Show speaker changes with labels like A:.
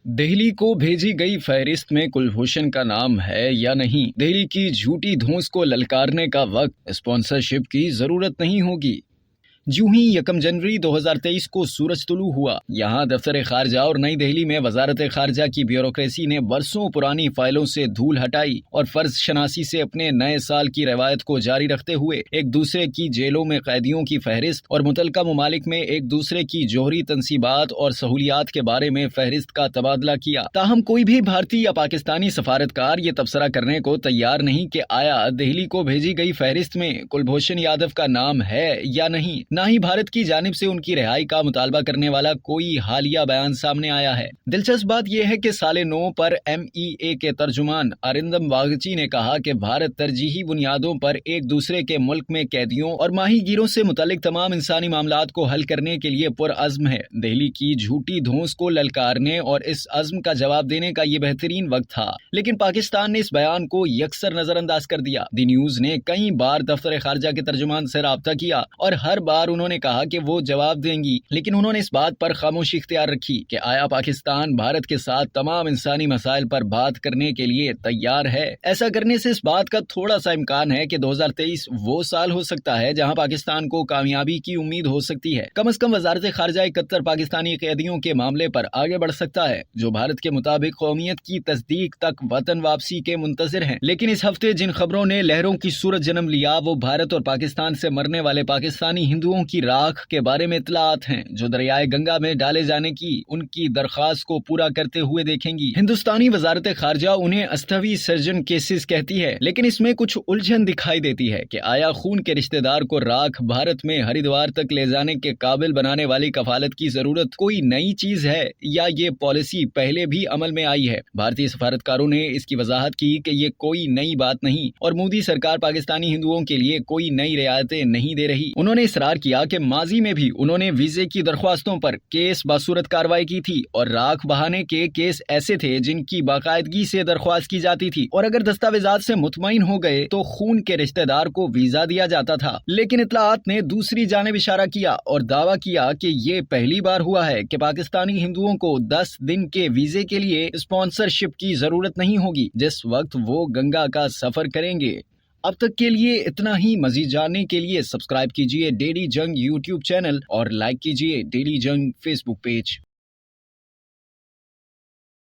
A: دہلی کو بھیجی گئی فہرست میں کلبھوشن کا نام ہے یا نہیں؟ دہلی کی جھوٹی دھونس کو للکارنے کا وقت، اسپانسرشپ کی ضرورت نہیں ہوگی۔ جو ہی 1 جنوری 2023 کو سورج طلوع ہوا، یہاں دفتر خارجہ اور نئی دہلی میں وزارت خارجہ کی بیوروکریسی نے برسوں پرانی فائلوں سے دھول ہٹائی اور فرض شناسی سے اپنے نئے سال کی روایت کو جاری رکھتے ہوئے ایک دوسرے کی جیلوں میں قیدیوں کی فہرست اور متعلقہ ممالک میں ایک دوسرے کی جوہری تنصیبات اور سہولیات کے بارے میں فہرست کا تبادلہ کیا۔ تاہم کوئی بھی بھارتی یا پاکستانی سفارتکار یہ تبصرہ کرنے کو تیار نہیں کہ آیا دہلی کو بھیجی گئی فہرست میں کلبھوشن یادو کا نام ہے یا نہیں۔ نہ ہی بھارت کی جانب سے ان کی رہائی کا مطالبہ کرنے والا کوئی حالیہ بیان سامنے آیا ہے۔ دلچسپ بات یہ ہے کہ سال نو پر MEA کے ترجمان ارندم باگچی نے کہا کہ بھارت ترجیحی بنیادوں پر ایک دوسرے کے ملک میں قیدیوں اور ماہی گیروں سے متعلق تمام انسانی معاملات کو حل کرنے کے لیے پرعزم ہے۔ دہلی کی جھوٹی دھونس کو للکارنے اور اس عزم کا جواب دینے کا یہ بہترین وقت تھا، لیکن پاکستان نے اس بیان کو یکسر نظر انداز کر دیا۔ دی نیوز نے کئی بار دفتر خارجہ کے ترجمان سے رابطہ کیا اور ہر بار انہوں نے کہا کہ وہ جواب دیں گی، لیکن انہوں نے اس بات پر خاموشی اختیار رکھی کہ آیا پاکستان بھارت کے ساتھ تمام انسانی مسائل پر بات کرنے کے لیے تیار ہے۔ ایسا کرنے سے اس بات کا تھوڑا سا امکان ہے کہ 2023 وہ سال ہو سکتا ہے جہاں پاکستان کو کامیابی کی امید ہو سکتی ہے۔ کم از کم وزارت خارجہ 71 پاکستانی قیدیوں کے معاملے پر آگے بڑھ سکتا ہے، جو بھارت کے مطابق قومیت کی تصدیق تک وطن واپسی کے منتظر ہیں۔ لیکن اس ہفتے جن خبروں نے لہروں کی صورت جنم لیا، وہ بھارت اور پاکستان سے مرنے والے پاکستانی ہندوؤں کی راکھ کے بارے میں اطلاعات ہیں، جو دریائے گنگا میں ڈالے جانے کی ان کی درخواست کو پورا کرتے ہوئے دیکھیں گی۔ ہندوستانی وزارت خارجہ انہیں استھوی سرجن کیسز کہتی ہے، لیکن اس میں کچھ الجھن دکھائی دیتی ہے کہ آیا خون کے رشتہ دار کو راکھ بھارت میں ہریدوار تک لے جانے کے قابل بنانے والی کفالت کی ضرورت کوئی نئی چیز ہے یا یہ پالیسی پہلے بھی عمل میں آئی ہے۔ بھارتی سفارتکاروں نے اس کی وضاحت کی کہ یہ کوئی نئی بات نہیں اور مودی سرکار پاکستانی ہندوؤں کے لیے کوئی نئی رعایتیں نہیں دے رہی۔ انہوں نے اصرار کیا کہ ماضی میں بھی انہوں نے ویزے کی درخواستوں پر کیس باصورت کارروائی کی تھی اور راکھ بہانے کے کیس ایسے تھے جن کی باقاعدگی سے درخواست کی جاتی تھی، اور اگر دستاویزات سے مطمئن ہو گئے تو خون کے رشتہ دار کو ویزا دیا جاتا تھا۔ لیکن اطلاعات نے دوسری جانب اشارہ کیا اور دعویٰ کیا کہ یہ پہلی بار ہوا ہے کہ پاکستانی ہندوؤں کو 10 دن کے ویزے کے لیے اسپانسرشپ کی ضرورت نہیں ہوگی جس وقت وہ گنگا کا سفر کریں گے۔ اب تک کے لیے اتنا ہی۔ مزید جاننے کے لیے سبسکرائب کیجیے ڈیلی جنگ YouTube چینل اور لائک کیجیے ڈیلی جنگ Facebook پیج۔